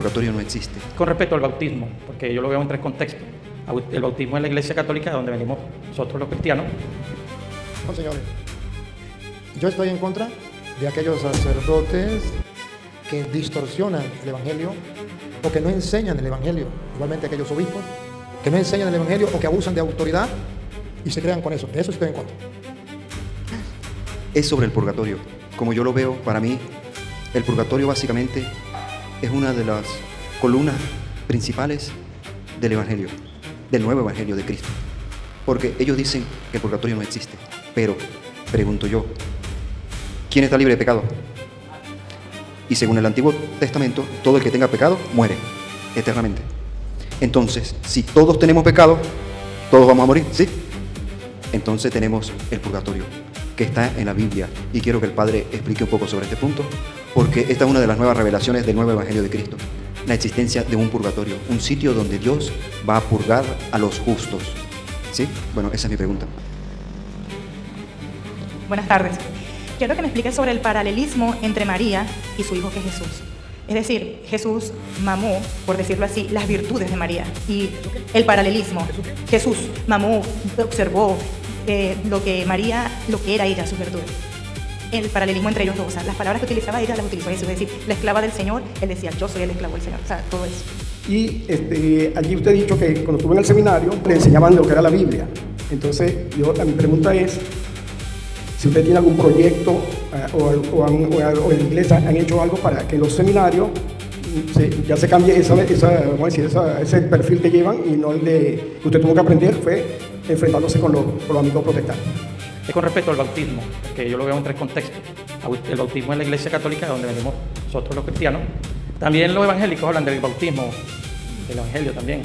purgatorio no existe. Con respecto al bautismo, porque yo lo veo en tres contextos. El bautismo en la Iglesia Católica, donde venimos nosotros los cristianos. No, señores, yo estoy en contra de aquellos sacerdotes que distorsionan el Evangelio o que no enseñan el Evangelio, igualmente aquellos obispos que no enseñan el Evangelio o que abusan de autoridad y se crean con eso. De eso estoy en contra. Es sobre el purgatorio. Como yo lo veo, para mí, el purgatorio básicamente es una de las columnas principales del Evangelio, del nuevo Evangelio de Cristo. Porque ellos dicen que el purgatorio no existe. Pero, pregunto yo, ¿quién está libre de pecado? Y según el Antiguo Testamento, todo el que tenga pecado muere eternamente. Entonces, si todos tenemos pecado, todos vamos a morir, ¿sí? Entonces tenemos el purgatorio, que está en la Biblia. Y quiero que el Padre explique un poco sobre este punto, porque esta es una de las nuevas revelaciones del nuevo Evangelio de Cristo. La existencia de un purgatorio, un sitio donde Dios va a purgar a los justos. ¿Sí? Bueno, esa es mi pregunta. Buenas tardes. Quiero que me expliques sobre el paralelismo entre María y su hijo que es Jesús. Es decir, Jesús mamó, por decirlo así, las virtudes de María. Y el paralelismo, Jesús mamó, observó lo que era ella, sus virtudes. El paralelismo entre ellos dos, o sea, las palabras que utilizaba ella las utilizó Jesús. Es decir, la esclava del Señor, él decía, yo soy el esclavo del Señor. O sea, todo eso. Y allí usted ha dicho que cuando estuvo en el seminario le enseñaban lo que era la Biblia. Entonces, mi pregunta es, si usted tiene algún proyecto o en la iglesia han hecho algo para que los seminarios ya se cambie ese perfil que llevan y no el de que usted tuvo que aprender fue enfrentándose con los amigos protestantes. Es con respecto al bautismo, que yo lo veo en tres contextos. El bautismo en la Iglesia Católica, donde venimos nosotros los cristianos. También los evangélicos hablan del bautismo, del evangelio también,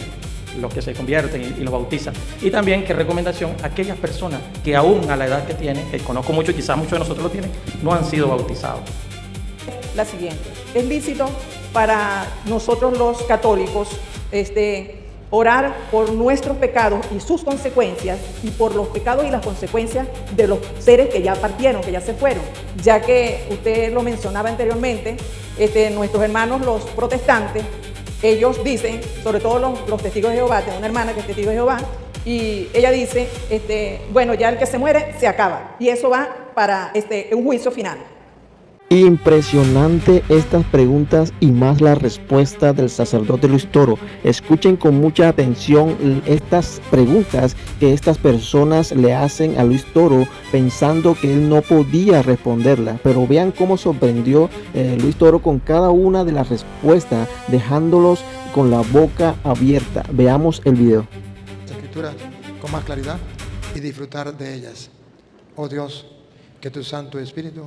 los que se convierten y los bautizan. Y también, qué recomendación, aquellas personas que aún a la edad que tienen, que conozco mucho, quizás muchos de nosotros lo tienen, no han sido bautizados. La siguiente, es lícito para nosotros los católicos orar por nuestros pecados y sus consecuencias y por los pecados y las consecuencias de los seres que ya partieron, que ya se fueron, ya que usted lo mencionaba anteriormente, nuestros hermanos los protestantes, ellos dicen, sobre todo los testigos de Jehová, tengo una hermana que es testigo de Jehová, y ella dice, bueno, ya el que se muere se acaba, y eso va para un juicio final. Impresionante estas preguntas y más la respuesta del sacerdote Luis Toro. Escuchen con mucha atención estas preguntas que estas personas le hacen a Luis Toro pensando que él no podía responderla. Pero vean cómo sorprendió Luis Toro con cada una de las respuestas, dejándolos con la boca abierta. Veamos el video. Las Escrituras con más claridad y disfrutar de ellas. Oh Dios, que tu Santo Espíritu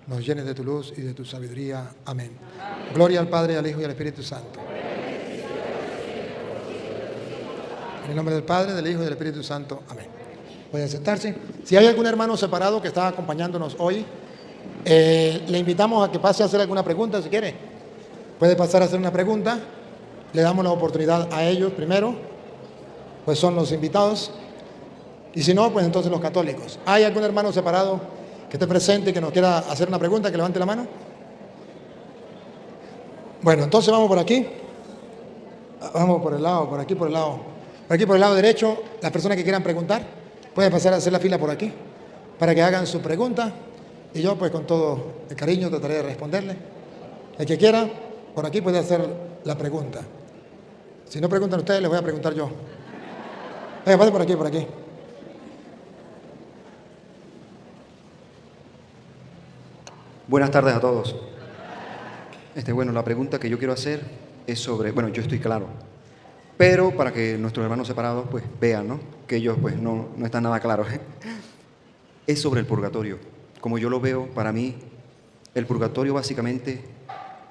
nos llenes de tu luz y de tu sabiduría. Amén. Gloria al Padre, al Hijo y al Espíritu Santo. En el nombre del Padre, del Hijo y del Espíritu Santo. Amén. Pueden sentarse. Si hay algún hermano separado que está acompañándonos hoy, le invitamos a que pase a hacer alguna pregunta si quiere. Puede pasar a hacer una pregunta. Le damos la oportunidad a ellos primero, pues son los invitados. Y si no, pues entonces los católicos. ¿Hay algún hermano separado que esté presente y que nos quiera hacer una pregunta, que levante la mano? Bueno, entonces vamos por aquí. Vamos por el lado, por aquí por el lado. Por aquí por el lado derecho, las personas que quieran preguntar, pueden pasar a hacer la fila por aquí, para que hagan su pregunta. Y yo, pues con todo el cariño, trataré de responderle. El que quiera, por aquí puede hacer la pregunta. Si no preguntan ustedes, les voy a preguntar yo. Venga, pase por aquí, por aquí. Buenas tardes a todos. Bueno, la pregunta que yo quiero hacer es sobre, bueno, yo estoy claro, pero para que nuestros hermanos separados pues vean, ¿no? Que ellos pues no están nada claros. Es sobre el purgatorio. Como yo lo veo, para mí, el purgatorio básicamente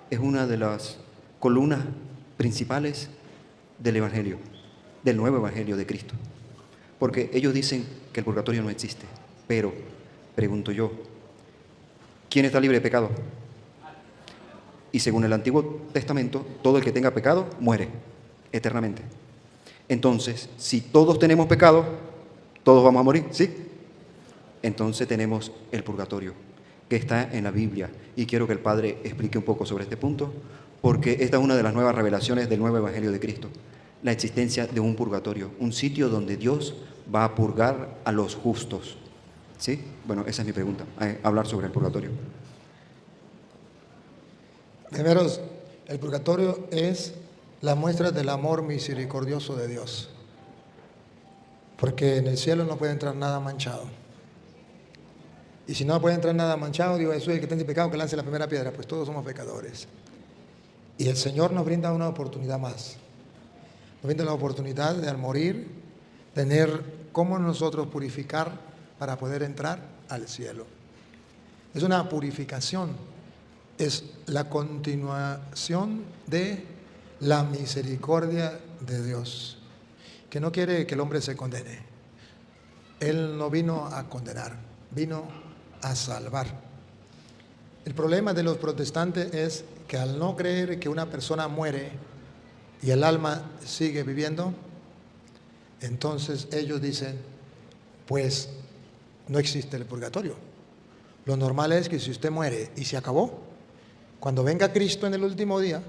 es una de las columnas principales del Evangelio, del nuevo Evangelio de Cristo. Porque ellos dicen que el purgatorio no existe, pero, pregunto yo, ¿quién está libre de pecado? Y según el Antiguo Testamento, todo el que tenga pecado muere eternamente. Entonces, si todos tenemos pecado, todos vamos a morir, ¿sí? Entonces tenemos el purgatorio, que está en la Biblia. Y quiero que el Padre explique un poco sobre este punto, porque esta es una de las nuevas revelaciones del nuevo Evangelio de Cristo, la existencia de un purgatorio, un sitio donde Dios va a purgar a los justos. ¿Sí? Bueno, esa es mi pregunta, hablar sobre el purgatorio. Primero, el purgatorio es la muestra del amor misericordioso de Dios. Porque en el cielo no puede entrar nada manchado. Y si no puede entrar nada manchado, Dios Jesús, el que tiene pecado, que lance la primera piedra, pues todos somos pecadores. Y el Señor nos brinda una oportunidad más. Nos brinda la oportunidad de al morir, tener cómo nosotros purificar para poder entrar al cielo. Es una purificación, es la continuación de la misericordia de Dios, que no quiere que el hombre se condene. Él no vino a condenar, vino a salvar. El problema de los protestantes es que al no creer que una persona muere y el alma sigue viviendo, entonces ellos dicen, pues no existe el purgatorio. Lo normal es que si usted muere y se acabó, cuando venga Cristo en el último día,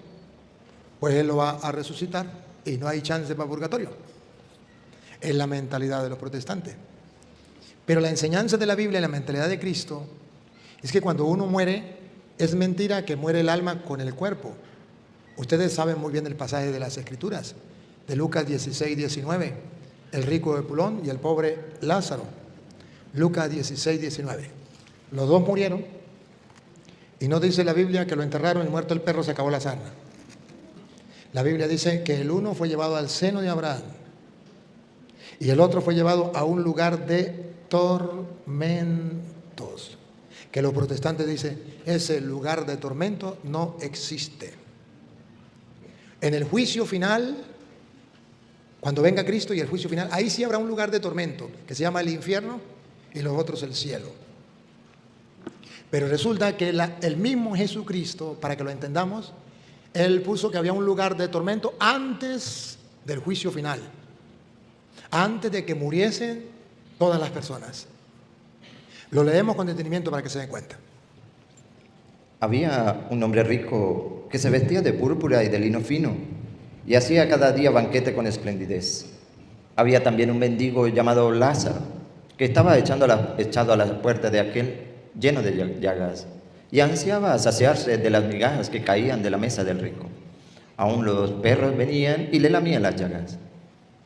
pues Él lo va a resucitar y no hay chance para purgatorio. Es la mentalidad de los protestantes. Pero la enseñanza de la Biblia y la mentalidad de Cristo es que cuando uno muere, es mentira que muere el alma con el cuerpo. Ustedes saben muy bien el pasaje de las Escrituras, de Lucas 16, 19, el rico Epulón y el pobre Lázaro. Lucas 16, 19. Los dos murieron y no dice la Biblia que lo enterraron y muerto el perro se acabó la sarna. La Biblia dice que el uno fue llevado al seno de Abraham y el otro fue llevado a un lugar de tormentos, que los protestantes dicen, ese lugar de tormento no existe. En el juicio final, cuando venga Cristo y el juicio final, ahí sí habrá un lugar de tormento, que se llama el infierno, y los otros el cielo. Pero resulta que el mismo Jesucristo, para que lo entendamos, Él puso que había un lugar de tormento antes del juicio final, antes de que muriesen todas las personas. Lo leemos con detenimiento para que se den cuenta. Había un hombre rico que se vestía de púrpura y de lino fino y hacía cada día banquete con esplendidez. Había también un mendigo llamado Lázaro que estaba echado a la puerta de aquel lleno de llagas y ansiaba saciarse de las migajas que caían de la mesa del rico. Aún los perros venían y le lamían las llagas.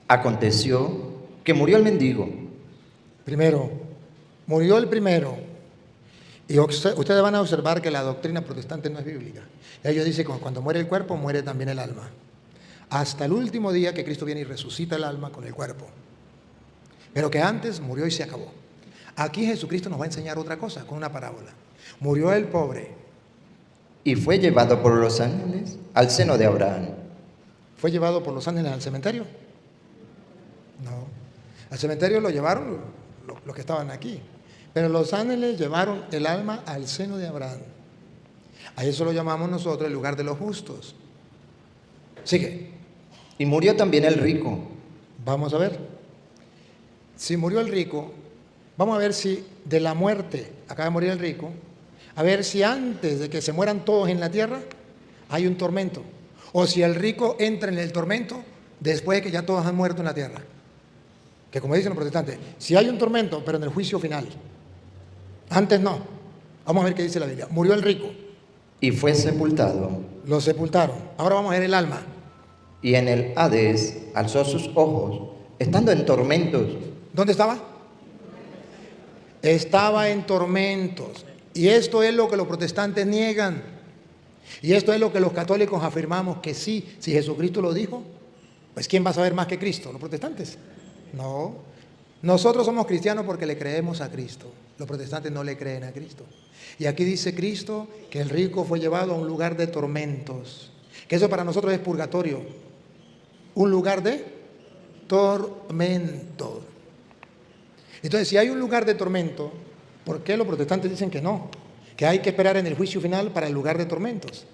Aconteció que murió el mendigo. Primero, murió el primero. Y ustedes van a observar que la doctrina protestante no es bíblica. Ellos dicen que cuando muere el cuerpo, muere también el alma. Hasta el último día que Cristo viene y resucita el alma con el cuerpo. Pero que antes murió y se acabó. Aquí Jesucristo nos va a enseñar otra cosa con una parábola. Murió el pobre. Y fue llevado por los ángeles al seno de Abraham. ¿Fue llevado por los ángeles al cementerio? No. Al cementerio lo llevaron los que estaban aquí. Pero los ángeles llevaron el alma al seno de Abraham. A eso lo llamamos nosotros el lugar de los justos. Sigue. Y murió también el rico. Vamos a ver. Si murió el rico, vamos a ver si de la muerte, acaba de morir el rico, a ver si antes de que se mueran todos en la tierra, hay un tormento. O si el rico entra en el tormento después de que ya todos han muerto en la tierra. Que como dicen los protestantes, si hay un tormento, pero en el juicio final. Antes no. Vamos a ver qué dice la Biblia. Murió el rico. Y fue sepultado. Lo sepultaron. Ahora vamos a ver el alma. Y en el Hades alzó sus ojos, estando en tormentos. ¿Dónde estaba? Estaba en tormentos. Y esto es lo que los protestantes niegan. Y esto es lo que los católicos afirmamos que sí. Si Jesucristo lo dijo, pues ¿quién va a saber más que Cristo? ¿Los protestantes? No. Nosotros somos cristianos porque le creemos a Cristo. Los protestantes no le creen a Cristo. Y aquí dice Cristo que el rico fue llevado a un lugar de tormentos. Que eso para nosotros es purgatorio. Un lugar de tormento. Entonces, si hay un lugar de tormento, ¿por qué los protestantes dicen que no? Que hay que esperar en el juicio final para el lugar de tormentos.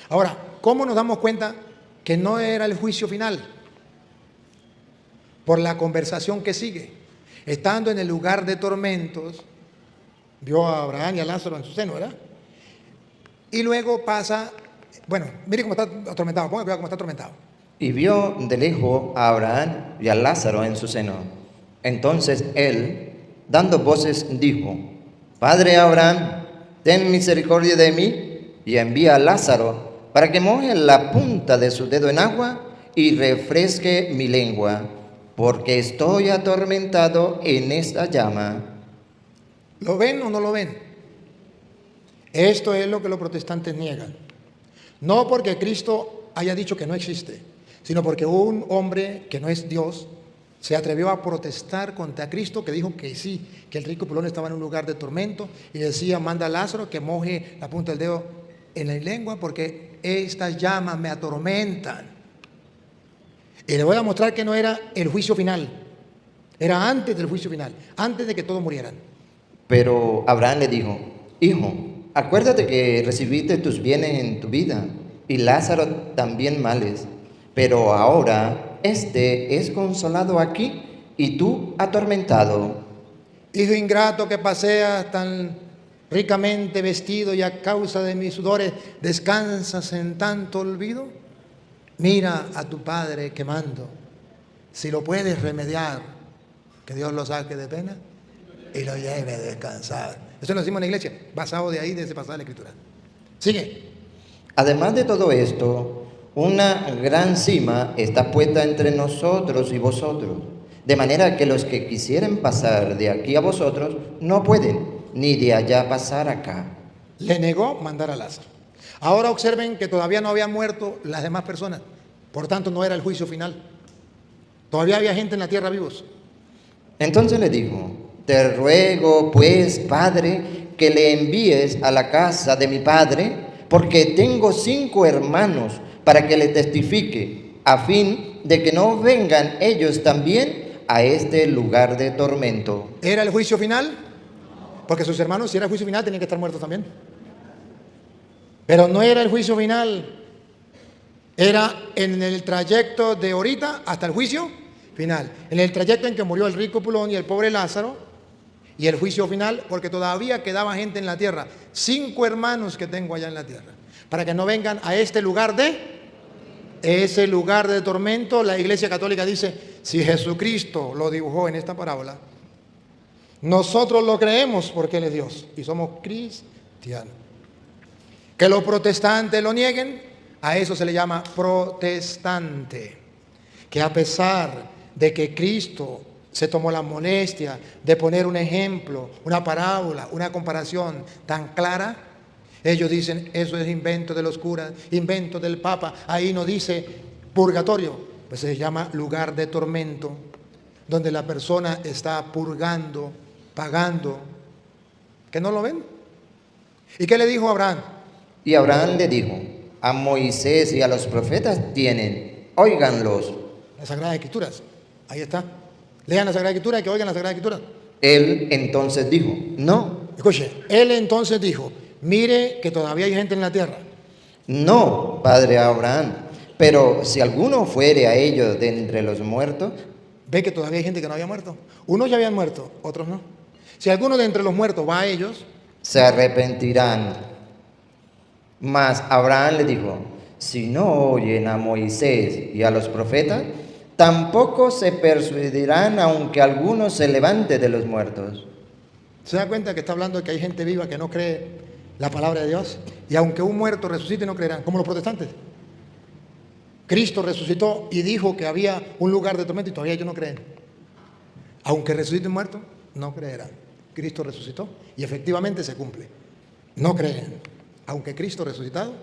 Ahora, ¿cómo nos damos cuenta que no era el juicio final? Por la conversación que sigue. Estando en el lugar de tormentos, vio a Abraham y a Lázaro en su seno, ¿verdad? Y luego pasa Bueno, mire cómo está atormentado. Ponga cuidado cómo está atormentado. Y vio de lejos a Abraham y a Lázaro en su seno. Entonces él, dando voces, dijo: Padre Abraham, ten misericordia de mí y envía a Lázaro para que moje la punta de su dedo en agua y refresque mi lengua, porque estoy atormentado en esta llama. ¿Lo ven o no lo ven? Esto es lo que los protestantes niegan. No porque Cristo haya dicho que no existe, sino porque un hombre que no es Dios se atrevió a protestar contra Cristo, que dijo que sí, que el rico pulón estaba en un lugar de tormento, y decía: manda a Lázaro que moje la punta del dedo en la lengua, porque estas llamas me atormentan. Y le voy a mostrar que no era el juicio final, era antes del juicio final, antes de que todos murieran. Pero Abraham le dijo: Hijo, acuérdate que recibiste tus bienes en tu vida, y Lázaro también males, pero ahora este es consolado aquí y tú atormentado. Hijo ingrato, que paseas tan ricamente vestido y a causa de mis sudores descansas en tanto olvido. Mira a tu padre quemando, si lo puedes remediar, que Dios lo saque de pena y lo lleve a descansar. Eso lo decimos en la iglesia, basado de ahí, de ese pasaje de la Escritura. Sigue. Además de todo esto, una gran cima está puesta entre nosotros y vosotros, de manera que los que quisieren pasar de aquí a vosotros no pueden, ni de allá pasar acá. Le negó mandar a Lázaro. Ahora observen que todavía no habían muerto las demás personas, por tanto no era el juicio final. Todavía había gente en la tierra vivos. Entonces le dijo: Te ruego, pues, Padre, que le envíes a la casa de mi padre, porque tengo 5 hermanos, para que le testifique, a fin de que no vengan ellos también a este lugar de tormento. ¿Era el juicio final? Porque sus hermanos, si era el juicio final, tenían que estar muertos también. Pero no era el juicio final. Era en el trayecto de ahorita hasta el juicio final. En el trayecto en que murió el rico pulón y el pobre Lázaro, y el juicio final, porque todavía quedaba gente en la tierra. 5 hermanos que tengo allá en la tierra, para que no vengan a este lugar de... Ese lugar de tormento. La Iglesia Católica dice: si Jesucristo lo dibujó en esta parábola, nosotros lo creemos porque Él es Dios y somos cristianos. Que los protestantes lo nieguen, a eso se le llama protestante. Que a pesar de que Cristo se tomó la molestia de poner un ejemplo, una parábola, una comparación tan clara, ellos dicen: eso es invento de los curas, invento del Papa. Ahí no dice purgatorio, pues se llama lugar de tormento, donde la persona está purgando, pagando. ¿Que no lo ven? ¿Y qué le dijo Abraham? Y Abraham le dijo: A Moisés y a los profetas tienen, óiganlos. Las Sagradas Escrituras, ahí está. Lean la Sagrada Escritura y que oigan la Sagrada Escritura. Él entonces dijo: No. Escuche, él entonces dijo: mire que todavía hay gente en la tierra. No, padre Abraham, pero si alguno fuere a ellos de entre los muertos. Ve que todavía hay gente que no había muerto. Unos ya habían muerto, otros no. Si alguno de entre los muertos va a ellos, se arrepentirán. Mas Abraham le dijo: si no oyen a Moisés y a los profetas, tampoco se persuadirán, aunque alguno se levante de los muertos. ¿Se da cuenta que está hablando de que hay gente viva que no cree la palabra de Dios? Y aunque un muerto resucite, no creerán, como los protestantes. Cristo resucitó y dijo que había un lugar de tormento y todavía ellos no creen. Aunque resucite un muerto, no creerán. Cristo resucitó y efectivamente se cumple. No creen. Aunque Cristo resucitado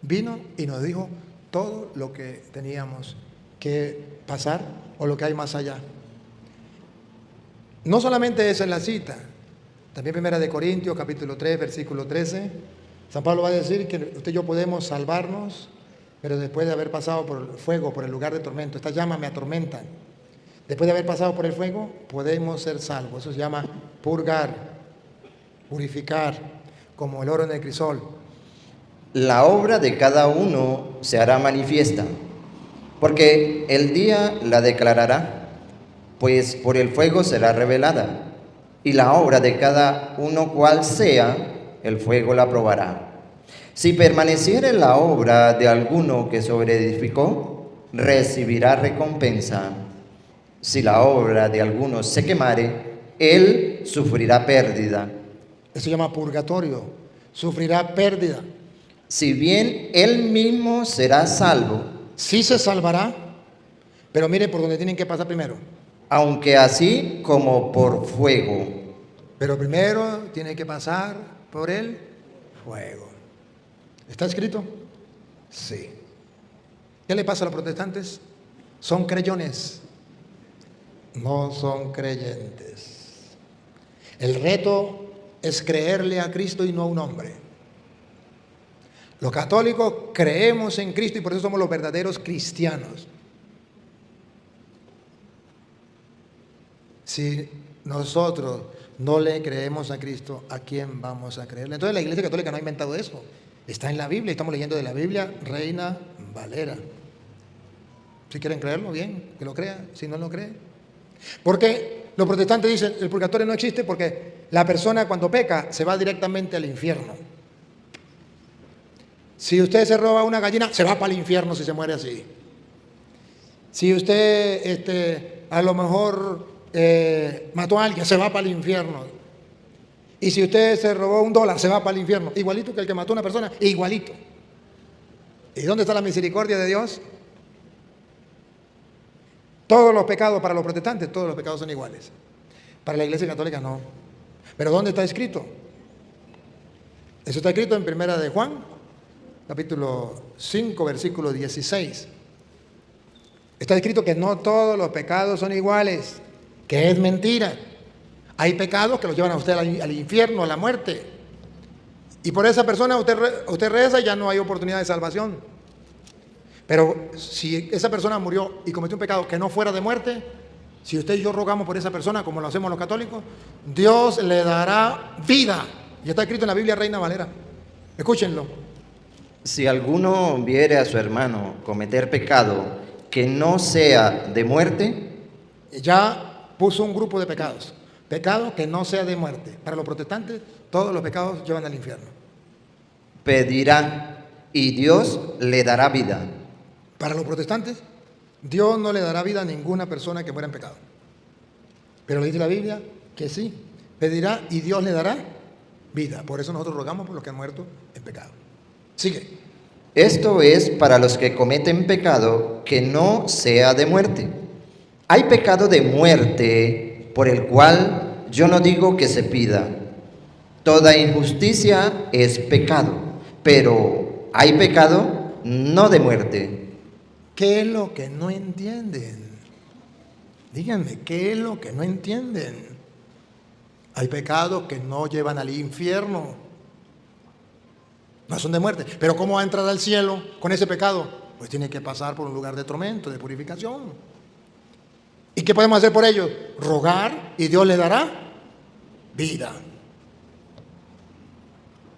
vino y nos dijo todo lo que teníamos que pasar o lo que hay más allá. No solamente esa es la cita, también 1 Corintios capítulo 3 versículo 13, San Pablo va a decir que usted y yo podemos salvarnos, pero después de haber pasado por el fuego, por el lugar de tormento. Estas llamas me atormentan. Después de haber pasado por el fuego, podemos ser salvos. Eso se llama purgar, purificar, como el oro en el crisol. La obra de cada uno se hará manifiesta, porque el día la declarará, pues por el fuego será revelada, y la obra de cada uno cual sea, el fuego la probará. Si permaneciere en la obra de alguno que sobreedificó, recibirá recompensa. Si la obra de alguno se quemare, él sufrirá pérdida. Eso se llama purgatorio. Sufrirá pérdida. Si bien él mismo será salvo, Sí se salvará, pero mire por dónde tienen que pasar primero. aunque así como por fuego. Pero primero tiene que pasar por el fuego. ¿Está escrito? Sí. ¿Qué le pasa a los protestantes? Son creyones, no son creyentes. El reto es creerle a Cristo y no a un hombre. Los católicos creemos en Cristo y por eso somos los verdaderos cristianos. Si nosotros no le creemos a Cristo, ¿a quién vamos a creerle? Entonces la Iglesia Católica no ha inventado eso. Está en la Biblia, estamos leyendo de la Biblia, Reina Valera. Si quieren creerlo, bien, que lo crean. Si no lo creen. Porque los protestantes dicen el purgatorio no existe porque la persona cuando peca se va directamente al infierno. Si usted se roba una gallina, se va para el infierno si se muere así. Si usted a lo mejor mató a alguien, se va para el infierno. Y si usted se robó $1, se va para el infierno. Igualito que el que mató a una persona, igualito. ¿Y dónde está la misericordia de Dios? Todos los pecados para los protestantes, todos los pecados son iguales. Para la Iglesia Católica no. ¿Pero dónde está escrito? Eso está escrito en Primera de Juan, capítulo 5, versículo 16. Está escrito que no todos los pecados son iguales, que es mentira. Hay pecados que los llevan a usted al infierno, a la muerte. Y por esa persona usted reza y ya no hay oportunidad de salvación. Pero si esa persona murió y cometió un pecado que no fuera de muerte, si usted y yo rogamos por esa persona, como lo hacemos los católicos, Dios le dará vida. Y está escrito en la Biblia Reina Valera. Escúchenlo. Si alguno viere a su hermano cometer pecado que no sea de muerte, Ya puso un grupo de pecados. Pecado que no sea de muerte. Para los protestantes, todos los pecados llevan al infierno. pedirá y Dios le dará vida. Para los protestantes, Dios no le dará vida a ninguna persona que muera en pecado. Pero le dice la Biblia que sí, pedirá y Dios le dará vida. Por eso nosotros rogamos por los que han muerto en pecado. Sigue. Esto es para los que cometen pecado que no sea de muerte. Hay pecado de muerte por el cual yo no digo que se pida. Toda injusticia es pecado, pero hay pecado no de muerte. ¿Qué es lo que no entienden? Díganme, ¿qué es lo que no entienden? Hay pecados que no llevan al infierno. No son de muerte. Pero ¿cómo va a entrar al cielo con ese pecado? Pues tiene que pasar por un lugar de tormento, de purificación. ¿Y qué podemos hacer por ellos? Rogar y Dios le dará vida.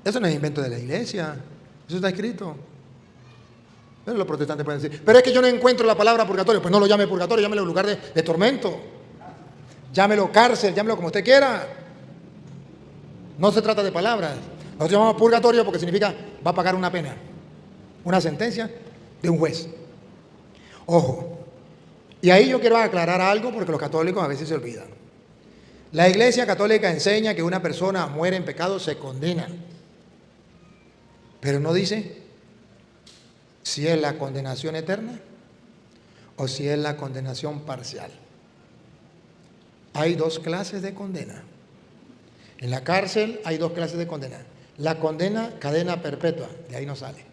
Eso no es invento de la iglesia. Eso está escrito. Pero los protestantes pueden decir, pero es que yo no encuentro la palabra purgatorio. Pues no lo llame purgatorio, llámelo lugar de tormento. Llámelo cárcel, llámelo como usted quiera. No se trata de palabras. Nosotros llamamos purgatorio porque significa va a pagar una pena, una sentencia de un juez. Ojo. Y ahí yo quiero aclarar algo porque los católicos a veces se olvidan. La Iglesia Católica enseña que una persona muere en pecado, se condena. Pero no dice si es la condenación eterna o si es la condenación parcial. Hay dos clases de condena. En la cárcel hay dos clases de condena. La condena, cadena perpetua, de ahí no sale.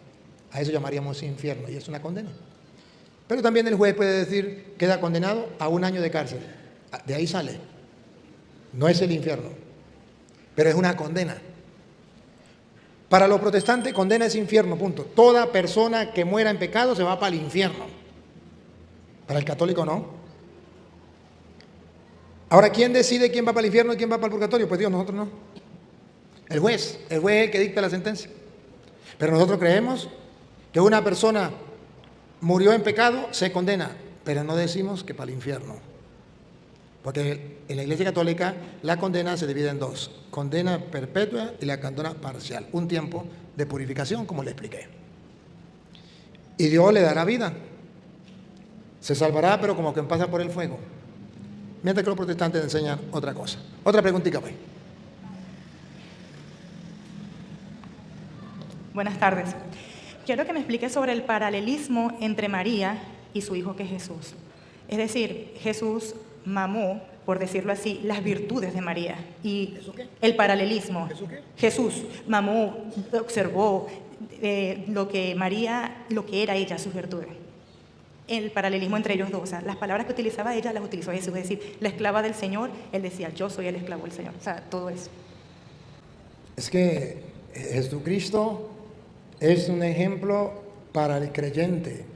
A eso llamaríamos infierno y es una condena. Pero también el juez puede decir, queda condenado a 1 año de cárcel. De ahí sale. No es el infierno, pero es una condena. Para los protestantes, condena es infierno, punto. Toda persona que muera en pecado se va para el infierno. Para el católico no. Ahora, ¿quién decide quién va para el infierno y quién va para el purgatorio? Pues Dios, nosotros no. El juez es el que dicta la sentencia. Pero nosotros creemos que una persona murió en pecado, se condena, pero no decimos que para el infierno. Porque en la Iglesia Católica la condena se divide en dos, condena perpetua y la condena parcial, un tiempo de purificación, como le expliqué. Y Dios le dará vida. Se salvará, pero como quien pasa por el fuego. Mientras que los protestantes enseñan otra cosa. Otra preguntita, pues. Buenas tardes. Quiero que me explique sobre el paralelismo entre María y su hijo que es Jesús. Es decir, Jesús mamó, por decirlo así, las virtudes de María. Y el paralelismo. Jesús mamó, observó lo que María, lo que era ella, sus virtudes. El paralelismo entre ellos dos, o sea, las palabras que utilizaba ella las utilizó Jesús, es decir, la esclava del Señor, él decía, yo soy el esclavo del Señor, o sea, todo eso. Es que Jesucristo es un ejemplo para el creyente,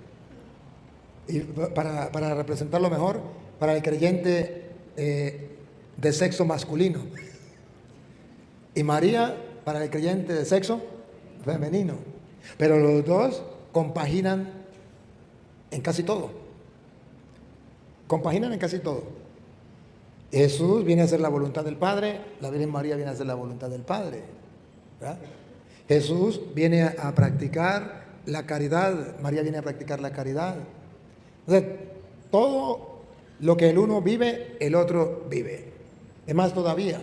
y para representarlo mejor, para el creyente de sexo masculino, y María para el creyente de sexo femenino, pero los dos compaginan en casi todo. Compaginan en casi todo. Jesús viene a hacer la voluntad del Padre, la Virgen María viene a hacer la voluntad del Padre, ¿verdad? Jesús viene a practicar la caridad, María viene a practicar la caridad. Entonces, todo lo que el uno vive, el otro vive. Es más todavía,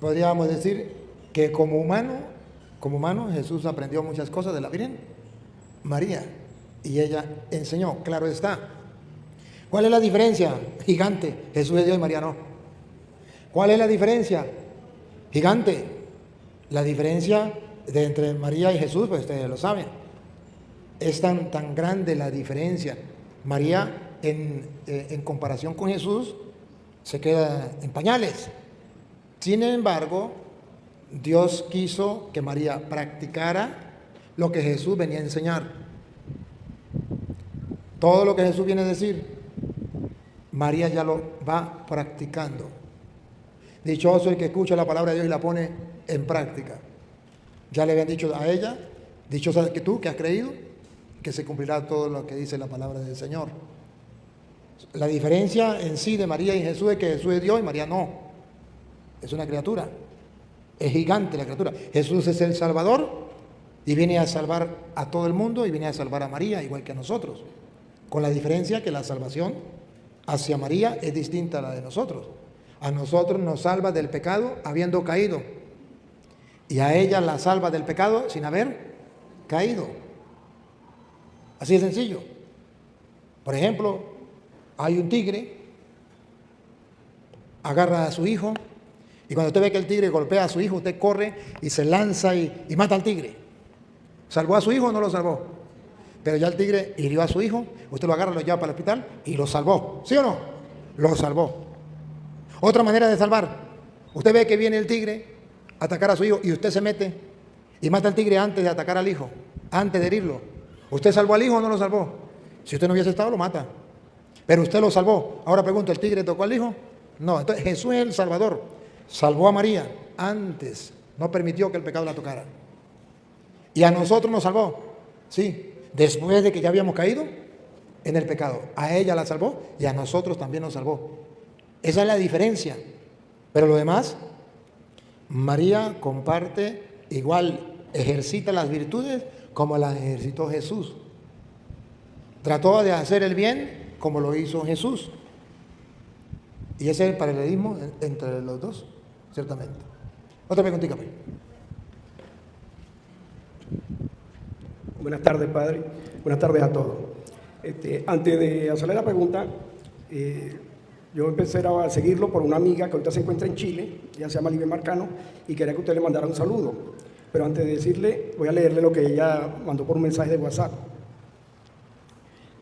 podríamos decir que como humano Jesús aprendió muchas cosas de la Virgen María. Y ella enseñó, claro está. ¿Cuál es la diferencia? Gigante. Jesús es Dios y María no. ¿Cuál es la diferencia? Gigante. La diferencia entre María y Jesús, pues ustedes lo saben. Es tan grande la diferencia. María, en comparación con Jesús, se queda en pañales. Sin embargo, Dios quiso que María practicara lo que Jesús venía a enseñar. Todo lo que Jesús viene a decir, María ya lo va practicando. Dichoso el que escucha la palabra de Dios y la pone en práctica. Ya le habían dicho a ella, dichosa que tú que has creído, que se cumplirá todo lo que dice la palabra del Señor. La diferencia en sí de María y Jesús es que Jesús es Dios y María no. Es una criatura. Es gigante la criatura. Jesús es el Salvador y viene a salvar a todo el mundo y viene a salvar a María, igual que a nosotros. Con la diferencia que la salvación hacia María es distinta a la de nosotros. A nosotros nos salva del pecado habiendo caído. Y a ella la salva del pecado sin haber caído. Así de sencillo. Por ejemplo, hay un tigre, agarra a su hijo, y cuando usted ve que el tigre golpea a su hijo, usted corre y se lanza y mata al tigre. ¿Salvó a su hijo o no lo salvó? Pero ya el tigre hirió a su hijo, usted lo agarra, lo lleva para el hospital y lo salvó. ¿Sí o no? Lo salvó. Otra manera de salvar. Usted ve que viene el tigre a atacar a su hijo y usted se mete y mata al tigre antes de atacar al hijo, antes de herirlo. ¿Usted salvó al hijo o no lo salvó? Si usted no hubiese estado, lo mata. Pero usted lo salvó. Ahora pregunto, ¿el tigre tocó al hijo? No. Entonces Jesús es el Salvador. Salvó a María antes. No permitió que el pecado la tocara. Y a nosotros nos salvó. Sí. Después de que ya habíamos caído en el pecado. A ella la salvó y a nosotros también nos salvó. Esa es la diferencia. Pero lo demás, María comparte igual, ejercita las virtudes como las ejercitó Jesús. Trató de hacer el bien como lo hizo Jesús. Y ese es el paralelismo entre los dos, ciertamente. Otra preguntita, pues. Buenas tardes, padre. Buenas tardes a todos. Antes de hacerle la pregunta, yo empecé a seguirlo por una amiga que ahorita se encuentra en Chile, ella se llama Libe Marcano, y quería que usted le mandara un saludo. Pero antes de decirle, voy a leerle lo que ella mandó por un mensaje de WhatsApp.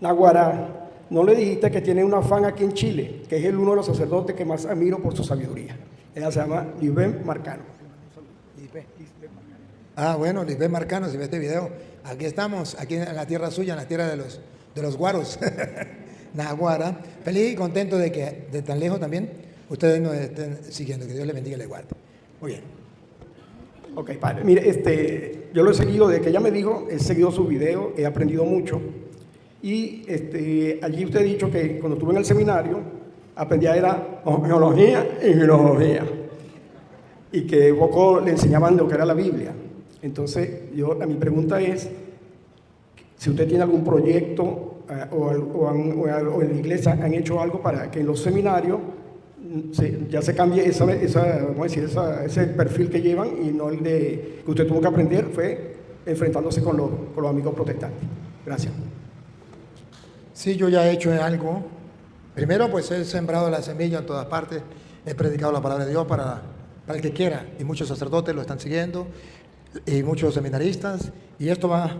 Naguará, ¿no le dijiste que tiene una fan aquí en Chile, que es uno de los sacerdotes que más admiro por su sabiduría? Ella se llama Libe Marcano. Ah, bueno, Lisbeth Marcano, si ve este video, aquí estamos, aquí en la tierra suya, en la tierra de los guaros, Naguara. Feliz y contento de que de tan lejos también ustedes nos estén siguiendo, que Dios les bendiga y les guarde. Muy bien. Ok, padre, mire, yo lo he seguido, desde que ella me dijo, he seguido su video, he aprendido mucho. Y allí usted ha dicho que cuando estuve en el seminario, aprendía era geología y filología. Y que poco le enseñaban lo que era la Biblia. Entonces, mi pregunta es, si usted tiene algún proyecto o en la iglesia han hecho algo para que en los seminarios ya se cambie ese perfil que llevan y no el de que usted tuvo que aprender fue enfrentándose con los amigos protestantes. Gracias. Sí, yo ya he hecho algo. Primero, pues he sembrado la semilla en todas partes, he predicado la palabra de Dios para el que quiera, y muchos sacerdotes lo están siguiendo, y muchos seminaristas, y esto va,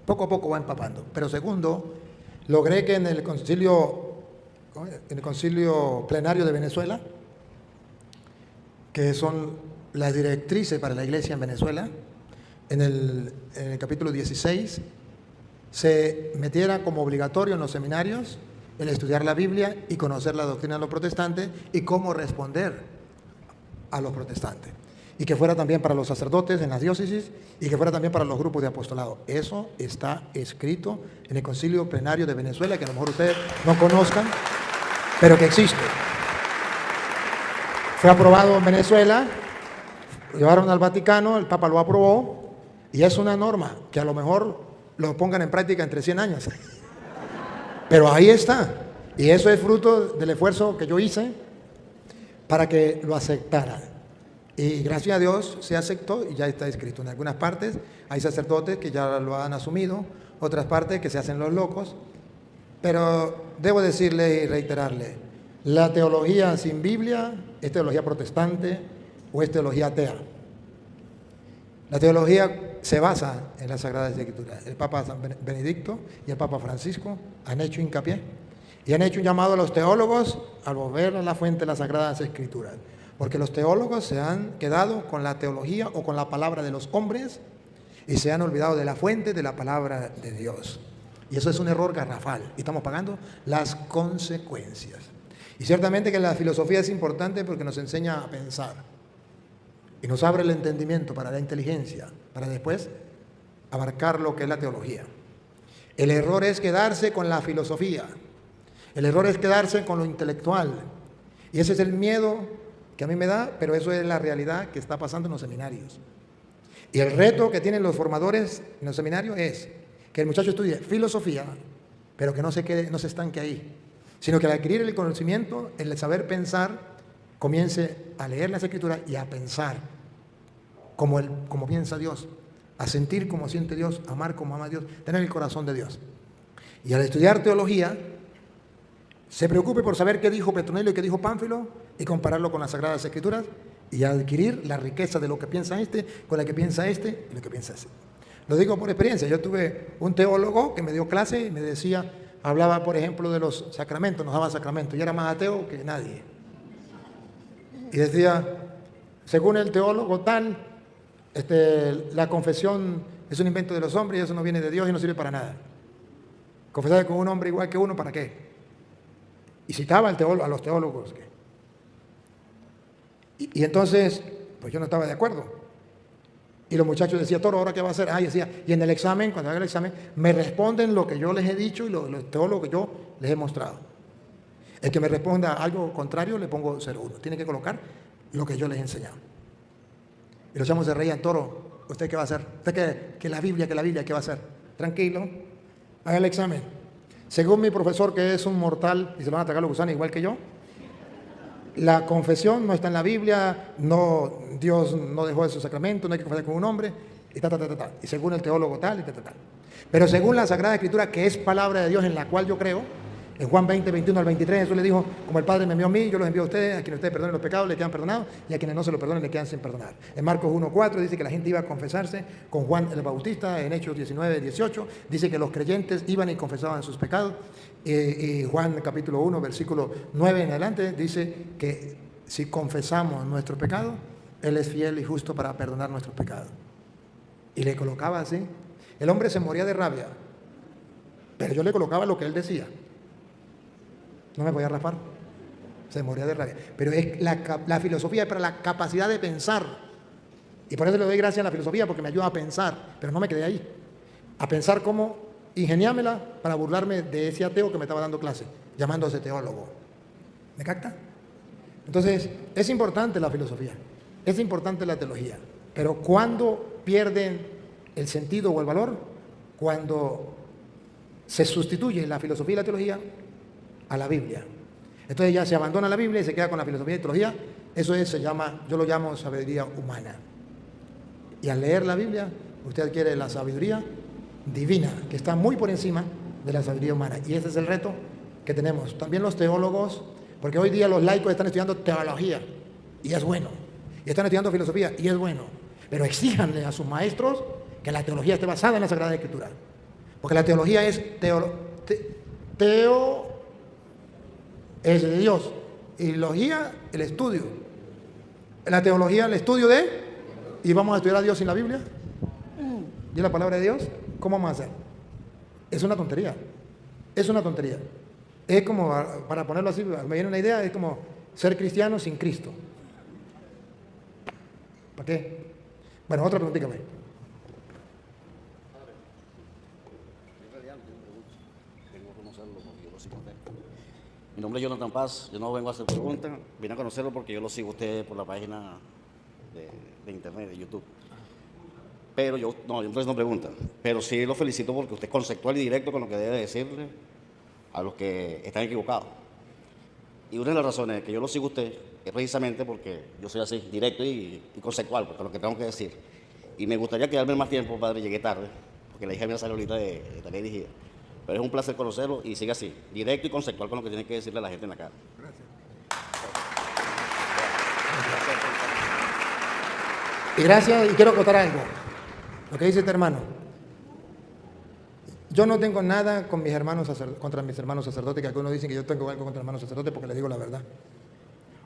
poco a poco va empapando. Pero segundo, logré que en el concilio plenario de Venezuela, que son las directrices para la iglesia en Venezuela, en el capítulo 16, se metiera como obligatorio en los seminarios el estudiar la Biblia y conocer la doctrina de los protestantes y cómo responder a los protestantes. Y que fuera también para los sacerdotes en las diócesis y que fuera también para los grupos de apostolado. Eso está escrito en el Concilio Plenario de Venezuela, que a lo mejor ustedes no conozcan, pero que existe. Fue aprobado en Venezuela, llevaron al Vaticano, el Papa lo aprobó, y es una norma que a lo mejor lo pongan en práctica entre 100 años. Pero ahí está, y eso es fruto del esfuerzo que yo hice para que lo aceptaran. Y gracias a Dios se aceptó y ya está escrito. En algunas partes hay sacerdotes que ya lo han asumido, otras partes que se hacen los locos. Pero debo decirle y reiterarle, la teología sin Biblia es teología protestante o es teología atea. La teología se basa en las Sagradas Escrituras. El Papa San Benedicto y el Papa Francisco han hecho hincapié y han hecho un llamado a los teólogos a volver a la fuente de las Sagradas Escrituras. Porque los teólogos se han quedado con la teología o con la palabra de los hombres y se han olvidado de la fuente de la palabra de Dios. Y eso es un error garrafal y estamos pagando las consecuencias. Y ciertamente que la filosofía es importante porque nos enseña a pensar y nos abre el entendimiento para la inteligencia, para después abarcar lo que es la teología. El error es quedarse con la filosofía, el error es quedarse con lo intelectual, y ese es el miedo que a mí me da, pero eso es la realidad que está pasando en los seminarios. Y el reto que tienen los formadores en los seminarios es que el muchacho estudie filosofía, pero que no se estanque ahí, sino que al adquirir el conocimiento, el saber pensar, comience a leer las Escrituras y a pensar como piensa Dios, a sentir como siente Dios, amar como ama Dios, tener el corazón de Dios. Y al estudiar teología, se preocupe por saber qué dijo Petronilio y qué dijo Pánfilo y compararlo con las Sagradas Escrituras y adquirir la riqueza de lo que piensa este con la que piensa este y lo que piensa este. Lo digo por experiencia. Yo tuve un teólogo que me dio clase y me decía, hablaba por ejemplo de los sacramentos, nos daba sacramentos. Yo era más ateo que nadie. Y decía, según el teólogo tal, la confesión es un invento de los hombres y eso no viene de Dios y no sirve para nada. Confesar con un hombre igual que uno, ¿para qué? Y citaba a los teólogos. Y entonces, pues yo no estaba de acuerdo. Y los muchachos decían, Toro, ¿ahora qué va a hacer? Decía, y en el examen, cuando haga el examen, me responden lo que yo les he dicho y los teólogos que yo les he mostrado. El que me responda algo contrario, le pongo 0-1. Tiene que colocar lo que yo les he enseñado. Y los chamos se reían, Toro, ¿usted qué va a hacer? ¿Usted que la Biblia, qué va a hacer? Tranquilo, haga el examen. Según mi profesor, que es un mortal, y se lo van a tragar los gusanos igual que yo, la confesión no está en la Biblia, no, Dios no dejó ese sacramento, no hay que confesar con un hombre, y y según el teólogo tal, y Pero según la Sagrada Escritura, que es palabra de Dios en la cual yo creo, en Juan 20, 21 al 23, Jesús le dijo, como el Padre me envió a mí, yo los envío a ustedes, a quienes ustedes perdonen los pecados, le quedan perdonados, y a quienes no se los perdonen, le quedan sin perdonar. En Marcos 1:4 dice que la gente iba a confesarse con Juan el Bautista, en Hechos 19:18, dice que los creyentes iban y confesaban sus pecados, y Juan capítulo 1, versículo 9 en adelante, dice que si confesamos nuestro pecado, Él es fiel y justo para perdonar nuestros pecados. Y le colocaba así. El hombre se moría de rabia, pero yo le colocaba lo que él decía. No me voy a raspar. Se moría de rabia. Pero es la filosofía es para la capacidad de pensar. Y por eso le doy gracias a la filosofía, porque me ayuda a pensar. Pero no me quedé ahí. A pensar cómo ingeniármela para burlarme de ese ateo que me estaba dando clase, llamándose teólogo. ¿Me capta? Entonces, es importante la filosofía. Es importante la teología. Pero ¿cuándo pierden el sentido o el valor? Cuando se sustituye la filosofía y la teología a la Biblia. Entonces ya se abandona la Biblia y se queda con la filosofía y teología. Eso es, yo lo llamo sabiduría humana. Y al leer la Biblia, usted adquiere la sabiduría divina, que está muy por encima de la sabiduría humana. Y ese es el reto que tenemos. También los teólogos, porque hoy día los laicos están estudiando teología, y es bueno. Y están estudiando filosofía, y es bueno. Pero exíjanle a sus maestros que la teología esté basada en la Sagrada Escritura. Porque la teología es es de Dios. Y logía, el estudio. La teología, el estudio de... ¿Y vamos a estudiar a Dios sin la Biblia? ¿Y la palabra de Dios? ¿Cómo vamos a hacer? Es una tontería. Es una tontería. Es como, para ponerlo así, me viene una idea, es como ser cristiano sin Cristo. ¿Para qué? Bueno, otra preguntita. Mi nombre es Jonathan Paz, yo no vengo a hacer preguntas, vine a conocerlo porque yo lo sigo a usted por la página de internet, de YouTube. Pero entonces no pregunta, pero sí lo felicito porque usted es conceptual y directo con lo que debe decirle a los que están equivocados. Y una de las razones que yo lo sigo a usted es precisamente porque yo soy así, directo y conceptual, porque lo que tengo que decir. Y me gustaría quedarme más tiempo, padre, llegué tarde, porque la hija mía salió ahorita de tarea dirigida. Pero es un placer conocerlo y siga así, directo y conceptual con lo que tiene que decirle a la gente en la cara. Gracias. Y gracias, y quiero acotar algo. Lo que dice este hermano. Yo no tengo nada con mis hermanos contra mis hermanos sacerdotes, que algunos dicen que yo tengo algo contra hermanos sacerdotes porque les digo la verdad.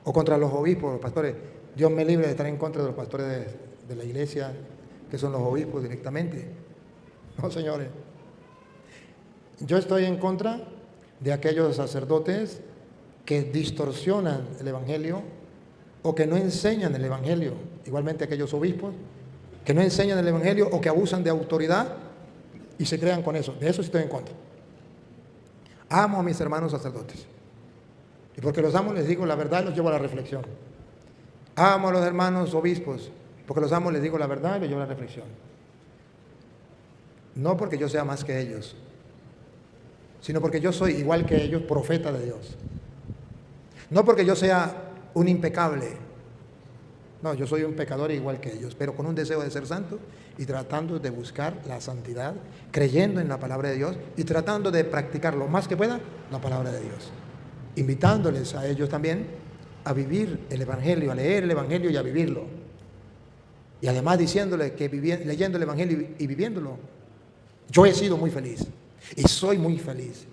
O contra los obispos, los pastores. Dios me libre de estar en contra de los pastores de la iglesia, que son los obispos directamente. No, señores. Yo estoy en contra de aquellos sacerdotes que distorsionan el Evangelio o que no enseñan el Evangelio. Igualmente aquellos obispos que no enseñan el Evangelio o que abusan de autoridad y se crean con eso. De eso sí estoy en contra. Amo a mis hermanos sacerdotes. Y porque los amo les digo la verdad y los llevo a la reflexión. Amo a los hermanos obispos. Porque los amo les digo la verdad y los llevo a la reflexión. No porque yo sea más que ellos, sino porque yo soy igual que ellos, profeta de Dios. No porque yo sea un impecable. No, yo soy un pecador igual que ellos, pero con un deseo de ser santo y tratando de buscar la santidad, creyendo en la palabra de Dios y tratando de practicar lo más que pueda la palabra de Dios. Invitándoles a ellos también a vivir el Evangelio, a leer el Evangelio y a vivirlo. Y además diciéndoles que leyendo el Evangelio y viviéndolo, yo he sido muy feliz. Y soy muy feliz.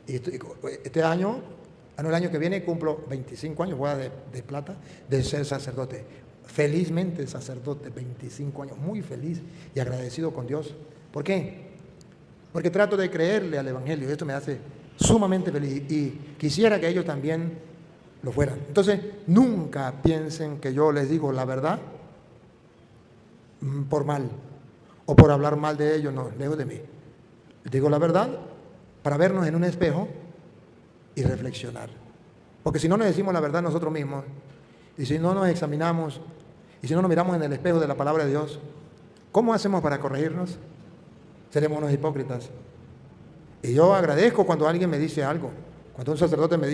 Y este año, el año que viene, cumplo 25 años, boda de plata, de ser sacerdote. Felizmente sacerdote, 25 años, muy feliz y agradecido con Dios. ¿Por qué? Porque trato de creerle al Evangelio y esto me hace sumamente feliz y quisiera que ellos también lo fueran. Entonces, nunca piensen que yo les digo la verdad por mal o por hablar mal de ellos, no, lejos de mí. Digo la verdad para vernos en un espejo y reflexionar. Porque si no nos decimos la verdad nosotros mismos, y si no nos examinamos, y si no nos miramos en el espejo de la palabra de Dios, ¿cómo hacemos para corregirnos? Seremos unos hipócritas. Y yo agradezco cuando alguien me dice algo, cuando un sacerdote me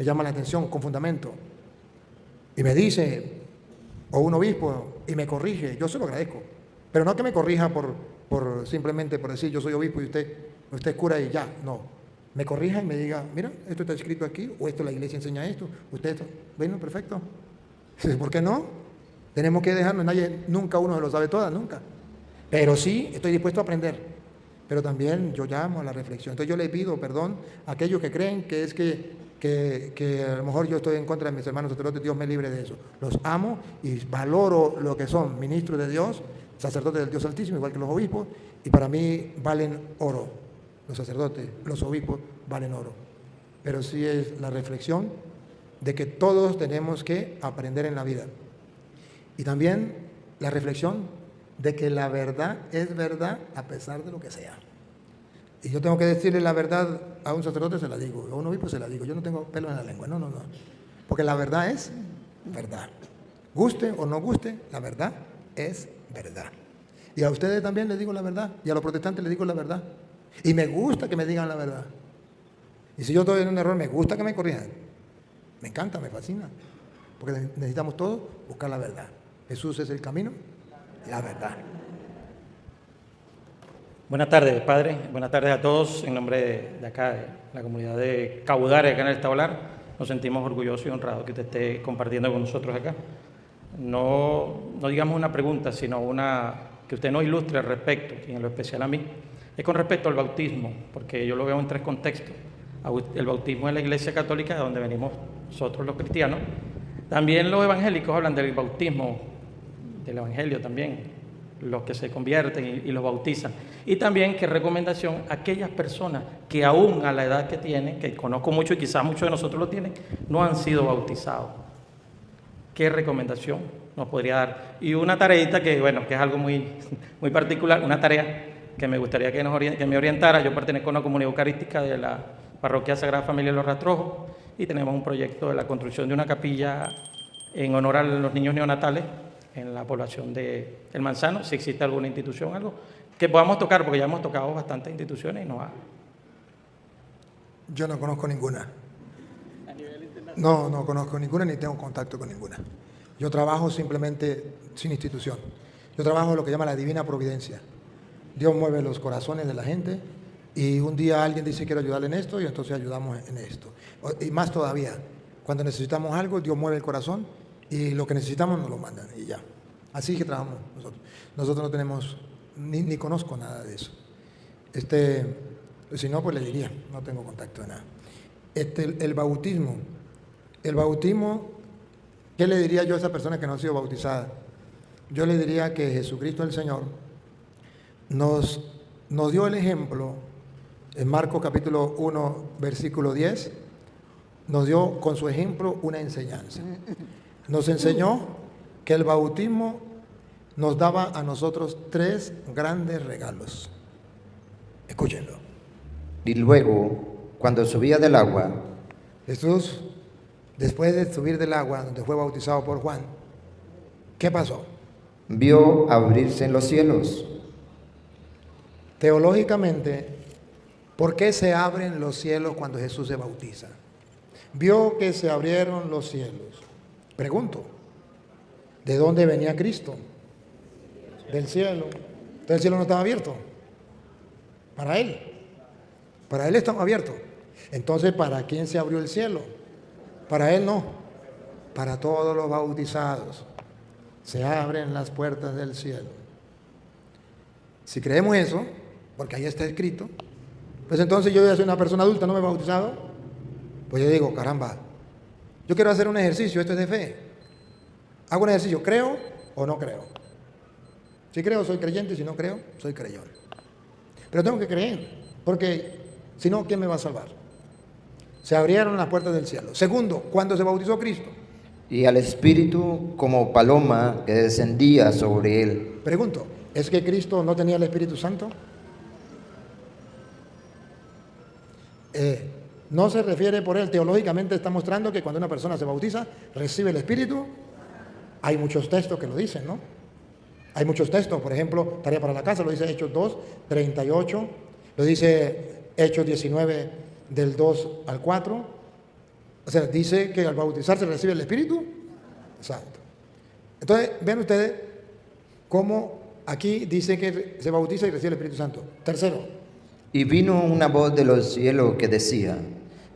llama la atención con fundamento, y me dice, o un obispo, y me corrige, yo se lo agradezco. Pero no que me corrija simplemente por decir yo soy obispo y usted es cura y ya, no. Me corrija y me diga, mira, esto está escrito aquí, o esto la iglesia enseña esto, usted esto. Bueno, perfecto. ¿Por qué no? Tenemos que dejarnos, nunca uno se lo sabe todas, nunca. Pero sí, estoy dispuesto a aprender. Pero también yo llamo a la reflexión. Entonces yo le pido perdón a aquellos que creen que es que a lo mejor yo estoy en contra de mis hermanos sacerdotes, Dios me libre de eso. Los amo y valoro lo que son ministros de Dios, sacerdotes del Dios Altísimo, igual que los obispos, y para mí valen oro. Los sacerdotes, los obispos valen oro. Pero sí es la reflexión de que todos tenemos que aprender en la vida. Y también la reflexión de que la verdad es verdad a pesar de lo que sea. Y yo tengo que decirle la verdad a un sacerdote, se la digo, a un obispo se la digo. Yo no tengo pelo en la lengua, no. Porque la verdad es verdad. Guste o no guste, la verdad es verdad. Y a ustedes también les digo la verdad. Y a los protestantes les digo la verdad. Y me gusta que me digan la verdad. Y si yo estoy en un error, me gusta que me corrijan. Me encanta, me fascina. Porque necesitamos todos buscar la verdad. Jesús es el camino y la verdad. Buenas tardes, Padre. Buenas tardes a todos. En nombre de acá, de la comunidad de Caudare, acá en el Estadolar, nos sentimos orgullosos y honrados que usted esté compartiendo con nosotros acá. No digamos una pregunta, sino que usted nos ilustre al respecto, y en lo especial a mí. Es con respecto al bautismo, porque yo lo veo en tres contextos. El bautismo en la Iglesia Católica, de donde venimos nosotros los cristianos. También los evangélicos hablan del bautismo, del Evangelio también, los que se convierten y los bautizan. Y también qué recomendación a aquellas personas que aún a la edad que tienen, que conozco mucho y quizás muchos de nosotros lo tienen, no han sido bautizados. ¿Qué recomendación nos podría dar? Y una tareita que es algo muy particular, una tarea que me gustaría que me orientara. Yo pertenezco a una comunidad eucarística de la Parroquia Sagrada Familia de los Rastrojos y tenemos un proyecto de la construcción de una capilla en honor a los niños neonatales en la población de El Manzano, si existe alguna institución, algo que podamos tocar, porque ya hemos tocado bastantes instituciones y no ha... Yo no conozco ninguna. No conozco ninguna ni tengo contacto con ninguna. Yo trabajo simplemente sin institución. Yo trabajo en lo que llama la divina providencia. Dios mueve los corazones de la gente y un día alguien dice quiero ayudarle en esto y entonces ayudamos en esto. Y más todavía, cuando necesitamos algo, Dios mueve el corazón y lo que necesitamos nos lo mandan y ya. Así que trabajamos nosotros. Nosotros no tenemos, ni conozco nada de eso. Si no, pues le diría, no tengo contacto de nada. El bautismo, ¿qué le diría yo a esa persona que no ha sido bautizada? Yo le diría que Jesucristo el Señor nos dio el ejemplo en Marcos capítulo 1, versículo 10, nos dio con su ejemplo una enseñanza. Nos enseñó que el bautismo nos daba a nosotros 3 grandes regalos. Escúchenlo. Y luego, cuando subía del agua, Jesús, después de subir del agua, donde fue bautizado por Juan, ¿qué pasó? vio abrirse en los cielos. Teológicamente, ¿por qué se abren los cielos cuando Jesús se bautiza? Vio que se abrieron los cielos. Pregunto, ¿de dónde venía Cristo? Del cielo. Entonces el cielo no estaba abierto. Para Él. Para Él estaba abierto. Entonces, ¿para quién se abrió el cielo? Para Él no. Para todos los bautizados. Se abren las puertas del cielo. Si creemos eso, porque ahí está escrito, pues entonces yo ya soy una persona adulta, no me he bautizado, pues yo digo, caramba, yo quiero hacer un ejercicio, esto es de fe. Hago un ejercicio, ¿creo o no creo? Si creo, soy creyente, si no creo, soy creyón. Pero tengo que creer, porque si no, ¿quién me va a salvar? Se abrieron las puertas del cielo. Segundo, ¿cuándo se bautizó Cristo? Y al Espíritu como paloma que descendía sobre él. Pregunto, ¿es que Cristo no tenía el Espíritu Santo? No se refiere por él, teológicamente está mostrando que cuando una persona se bautiza, recibe el Espíritu. Hay muchos textos que lo dicen, ¿no? Hay muchos textos, por ejemplo, Tarea para la Casa, lo dice Hechos 2, 38, lo dice Hechos 19, del 2 al 4. O sea, dice que al bautizarse recibe el Espíritu Santo. Entonces, vean ustedes cómo aquí dice que se bautiza y recibe el Espíritu Santo. Tercero. Y vino una voz de los cielos que decía,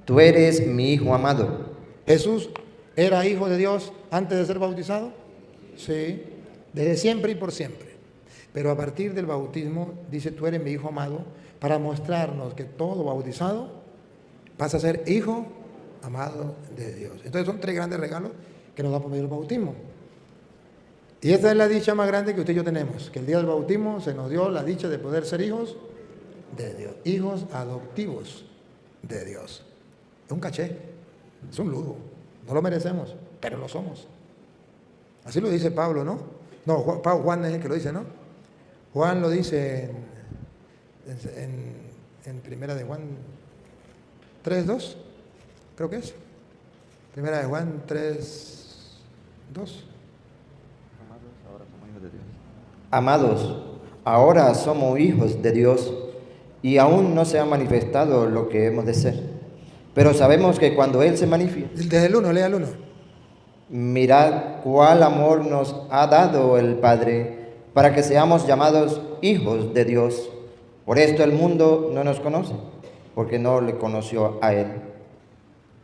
tú eres mi Hijo amado. ¿Jesús era hijo de Dios antes de ser bautizado? Sí, desde siempre y por siempre. Pero a partir del bautismo dice, tú eres mi Hijo amado, para mostrarnos que todo bautizado pasa a ser hijo amado de Dios. Entonces son 3 grandes regalos que nos da por medio del bautismo. Y esta es la dicha más grande que usted y yo tenemos, que el día del bautismo se nos dio la dicha de poder ser hijos de Dios, hijos adoptivos de Dios. Es un caché, es un lujo, no lo merecemos, pero lo somos. Así lo dice Pablo, ¿no? No, Juan es el que lo dice, ¿no? Juan lo dice en primera de Juan 3:2, creo que es. Primera de Juan 3:2. Amados, ahora somos hijos de Dios y aún no se ha manifestado lo que hemos de ser. Pero sabemos que cuando Él se manifieste, Desde el 1, lea el 1. mirad cuál amor nos ha dado el Padre para que seamos llamados hijos de Dios. Por esto el mundo no nos conoce, porque no le conoció a Él.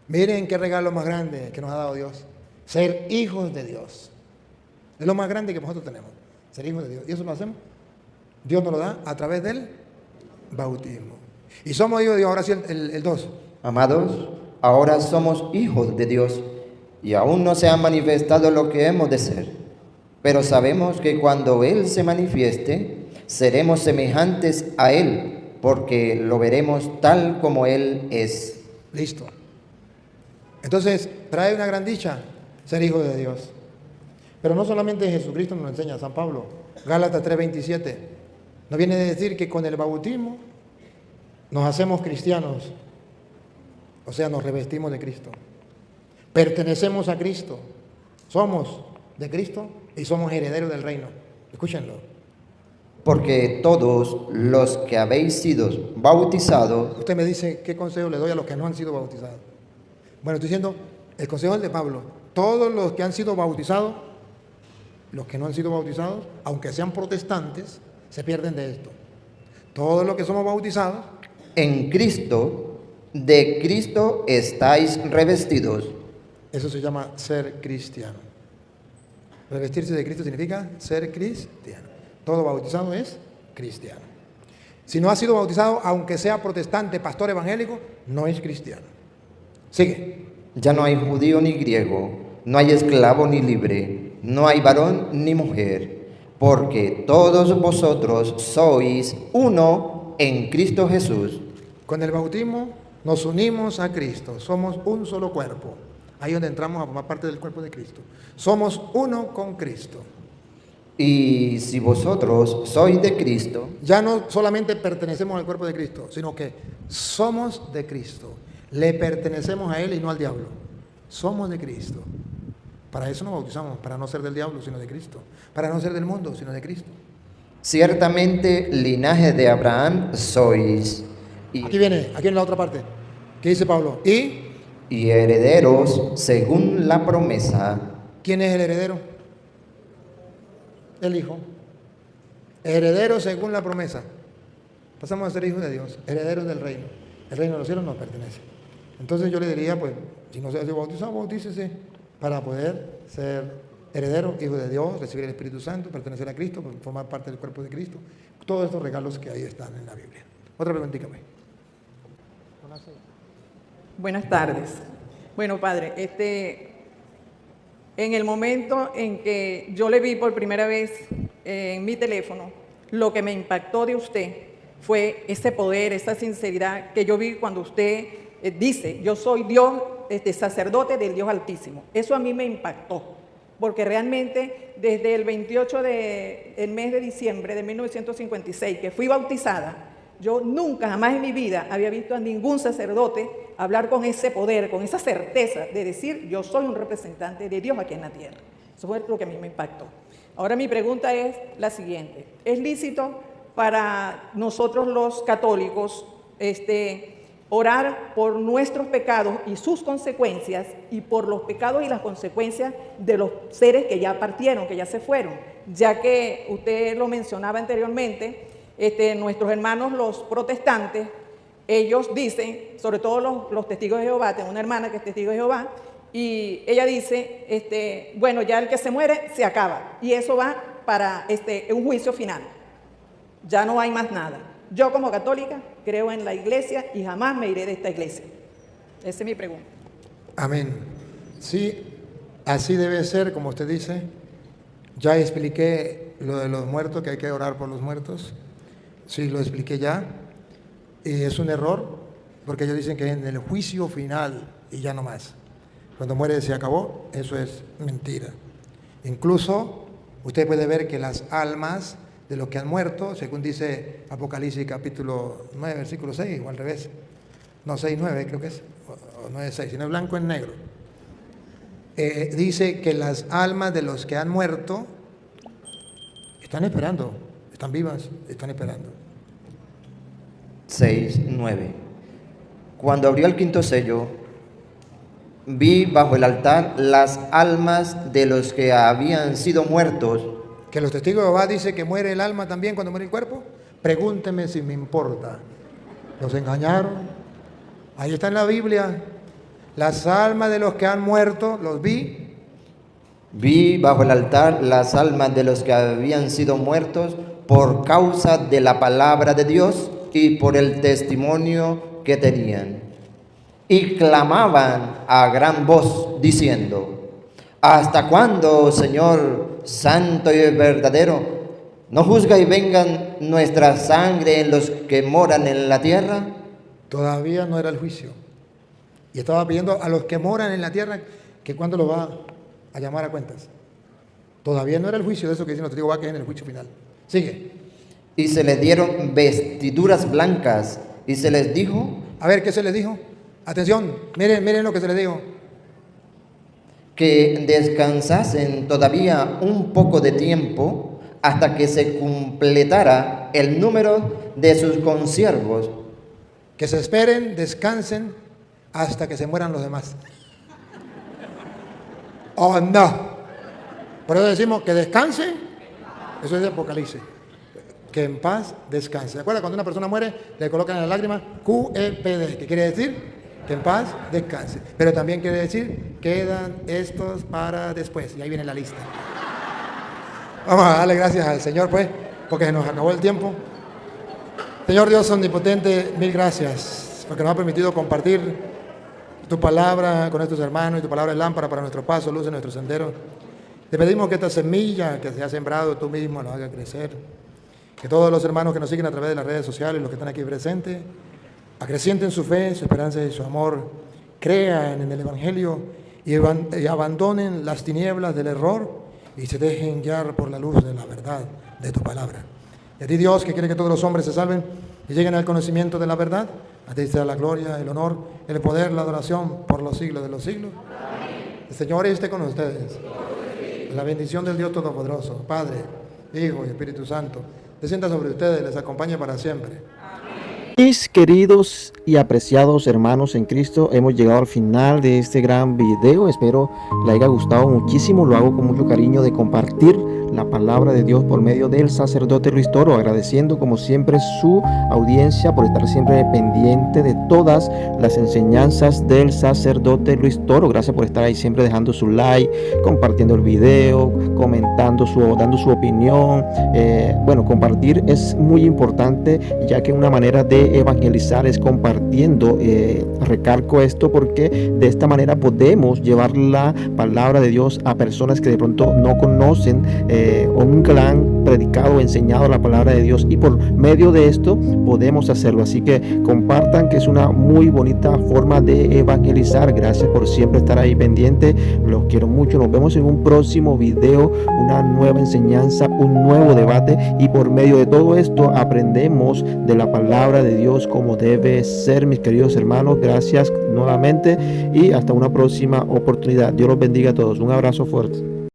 Miren qué regalo más grande que nos ha dado Dios. Ser hijos de Dios. Es lo más grande que nosotros tenemos. Ser hijos de Dios. ¿Y eso lo hacemos? Dios nos lo da a través del bautismo. Y somos hijos de Dios. Ahora sí el 2. Amados, ahora somos hijos de Dios y aún no se ha manifestado lo que hemos de ser. Pero sabemos que cuando Él se manifieste, seremos semejantes a Él, porque lo veremos tal como Él es. Listo. Entonces, trae una gran dicha ser hijo de Dios. Pero no solamente Jesucristo nos lo enseña, San Pablo. Gálatas 3:27. Nos viene a decir que con el bautismo nos hacemos cristianos. O sea, nos revestimos de Cristo. Pertenecemos a Cristo. Somos de Cristo y somos herederos del reino. Escúchenlo. Porque todos los que habéis sido bautizados, Usted me dice, ¿qué consejo le doy a los que no han sido bautizados? Bueno, estoy diciendo, el consejo es de Pablo. Todos los que han sido bautizados, los que no han sido bautizados, aunque sean protestantes, se pierden de esto. Todos los que somos bautizados, en Cristo, de Cristo estáis revestidos. eso se llama ser cristiano. Revestirse de Cristo significa ser cristiano. Todo bautizado es cristiano. Si no ha sido bautizado, aunque sea protestante, pastor evangélico, no es cristiano. Sigue. Ya no hay judío ni griego, no hay esclavo ni libre, no hay varón ni mujer, porque todos vosotros sois uno en Cristo Jesús. Con el bautismo nos unimos a Cristo, somos un solo cuerpo. Ahí donde entramos a formar parte del cuerpo de Cristo. Somos uno con Cristo. Y si vosotros sois de Cristo, Ya no solamente pertenecemos al cuerpo de Cristo, sino que somos de Cristo. Le pertenecemos a Él y no al diablo. Somos de Cristo. Para eso nos bautizamos, para no ser del diablo, sino de Cristo. Para no ser del mundo, sino de Cristo. ciertamente linaje de Abraham sois, Aquí viene la otra parte. ¿Qué dice Pablo? y herederos según la promesa. ¿Quién es el heredero? El Hijo. Heredero según la promesa. Pasamos a ser hijos de Dios, herederos del reino. El reino de los cielos nos pertenece. Entonces yo le diría, pues, si no se ha sido bautizado, bautícese para poder ser heredero, hijo de Dios, recibir el Espíritu Santo, pertenecer a Cristo, formar parte del cuerpo de Cristo. Todos estos regalos que ahí están en la Biblia. Otra preguntita, pues. Buenas tardes. Bueno, padre, en el momento en que yo le vi por primera vez en mi teléfono, lo que me impactó de usted fue ese poder, esa sinceridad que yo vi cuando usted dice, yo soy Dios, sacerdote del Dios Altísimo. Eso a mí me impactó, porque realmente desde el 28 del mes de diciembre de 1956, que fui bautizada, yo nunca, jamás en mi vida había visto a ningún sacerdote hablar con ese poder, con esa certeza de decir, yo soy un representante de Dios aquí en la tierra. Eso fue lo que a mí me impactó. Ahora mi pregunta es la siguiente. ¿Es lícito para nosotros los católicos orar por nuestros pecados y sus consecuencias y por los pecados y las consecuencias de los seres que ya partieron, que ya se fueron? Ya que usted lo mencionaba anteriormente, nuestros hermanos los protestantes, ellos dicen, sobre todo los testigos de Jehová, tengo una hermana que es testigo de Jehová, y ella dice, bueno, ya el que se muere se acaba, y eso va para un juicio final, ya no hay más nada. Yo como católica creo en la iglesia y jamás me iré de esta iglesia. Esa es mi pregunta. Amén. Sí, así debe ser, como usted dice. Ya expliqué lo de los muertos, que hay que orar por los muertos. Sí, lo expliqué ya. Y es un error, porque ellos dicen que en el juicio final y ya no más. Cuando muere se acabó, eso es mentira. Incluso usted puede ver que las almas de los que han muerto, según dice Apocalipsis capítulo 9, versículo 6, o al revés, no, 6, 9 creo que es, o 9, 6, si no es blanco es negro. Dice que las almas de los que han muerto Están esperando, están vivas, están esperando. 6:9. Cuando abrió el quinto sello, vi bajo el altar las almas de los que habían sido muertos. Que los testigos de Jehová dicen que muere el alma también cuando muere el cuerpo. Pregúnteme si me importa. Los engañaron. Ahí está en la Biblia. Las almas de los que han muerto, los vi. Vi bajo el altar las almas de los que habían sido muertos por causa de la palabra de Dios y por el testimonio que tenían. Y clamaban a gran voz diciendo: ¿hasta cuándo, Señor santo y verdadero, no juzga y vengan nuestra sangre en los que moran en la tierra? Todavía no era el juicio. Y estaba pidiendo a los que moran en la tierra que cuándo lo va a llamar a cuentas. Todavía no era el juicio, de eso que dicen los testigos de Jehová, que es en el juicio final. Sigue. Y se les dieron vestiduras blancas y se les dijo... A ver, ¿qué se les dijo? Atención, miren lo que se les dijo. Que descansasen todavía un poco de tiempo hasta que se completara el número de sus consiervos. Que se esperen, descansen hasta que se mueran los demás. Oh, no. Por eso decimos que descanse. Eso es de Apocalipsis. Que en paz descanse. ¿Se acuerdan? Cuando una persona muere, le colocan en la lágrima QEPD, que quiere decir que en paz descanse. Pero también quiere decir, quedan estos para después. Y ahí viene la lista. Vamos a darle gracias al Señor, pues, porque se nos acabó el tiempo. Señor Dios omnipotente, mil gracias, porque nos ha permitido compartir tu palabra con nuestros hermanos, y tu palabra es lámpara para nuestro paso, luz en nuestro sendero. Te pedimos que esta semilla que se ha sembrado tú mismo nos haga crecer. Que todos los hermanos que nos siguen a través de las redes sociales, los que están aquí presentes, acrecienten su fe, su esperanza y su amor, crean en el Evangelio y abandonen las tinieblas del error y se dejen guiar por la luz de la verdad de tu palabra. Y a ti, Dios, que quiere que todos los hombres se salven y lleguen al conocimiento de la verdad, a ti sea la gloria, el honor, el poder, la adoración por los siglos de los siglos. Amén. El Señor esté con ustedes. La bendición del Dios Todopoderoso, Padre, Hijo y Espíritu Santo, descienda sobre ustedes, les acompañe para siempre. Mis queridos y apreciados hermanos en Cristo, hemos llegado al final de este gran video. Espero les haya gustado muchísimo. Lo hago con mucho cariño de compartir la palabra de Dios por medio del sacerdote Luis Toro, agradeciendo como siempre su audiencia por estar siempre pendiente de todas las enseñanzas del sacerdote Luis Toro. Gracias por estar ahí siempre dejando su like, compartiendo el video, comentando, dando su opinión. Bueno, compartir es muy importante, ya que una manera de evangelizar es compartiendo. Recalco esto porque de esta manera podemos llevar la palabra de Dios a personas que de pronto no conocen o nunca la han predicado o enseñado la palabra de Dios, y por medio de esto podemos hacerlo. Así que compartan, que es una muy bonita forma de evangelizar. Gracias por siempre estar ahí pendiente. Los quiero mucho. Nos vemos en un próximo video, una nueva enseñanza, un nuevo debate, y por medio de todo esto aprendemos de la palabra de Dios como debe ser, mis queridos hermanos. Gracias nuevamente y hasta una próxima oportunidad. Dios los bendiga a todos. Un abrazo fuerte.